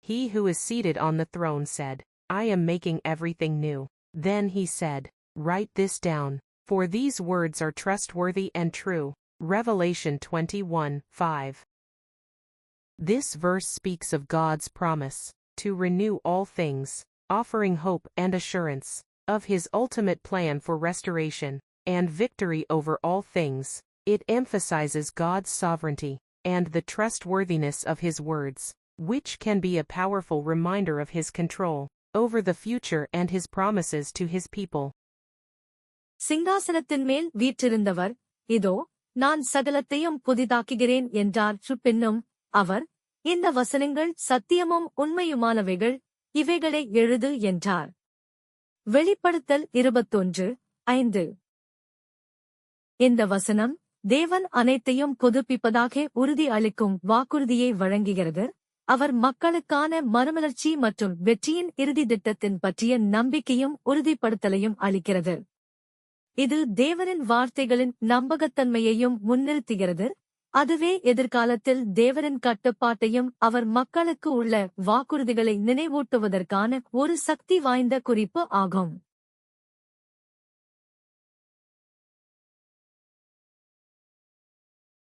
He who is seated on the throne said, I am making everything new. Then he said, write this down, for these words are trustworthy and true. Revelation 21:5. This verse speaks of God's promise to renew all things, offering hope and assurance of his ultimate plan for restoration and victory over all things. It emphasizes God's sovereignty and the trustworthiness of his words, which can be a powerful reminder of his control over the future and his promises to his people. சிங்காசனத்தின் மேல் வீற்றிருந்தவர், இதோ, நான் சகலத்தையும் புதிதாக்குகிறேன் என்றார். பின்னும் அவர், இந்த வசனங்கள் சத்தியமும் உண்மையுமானவைகள், இவைகளை எழுது என்றார். வெளிப்படுத்தல் 21:5. இந்த வசனம் தேவன் அனைத்தையும் புதுப்பிப்பதாக உறுதி அளிக்கும் வாக்குறுதியை வழங்குகிறது. அவர் மக்களுக்கான மறுமலர்ச்சி மற்றும் வெற்றியின் இறுதி திட்டத்தின் பற்றிய நம்பிக்கையும் உறுதிப்படுத்தலையும் அளிக்கிறது. இது தேவனின் வார்த்தைகளின் நம்பகத்தன்மையையும் முன்னிறுத்துகிறது. அதுவே எதிர்காலத்தில் தேவனின் கட்டுப்பாட்டையும் அவர் மக்களுக்கு உள்ள வாக்குறுதிகளை நினைவூட்டுவதற்கான ஒரு சக்தி வாய்ந்த குறிப்பு ஆகும்.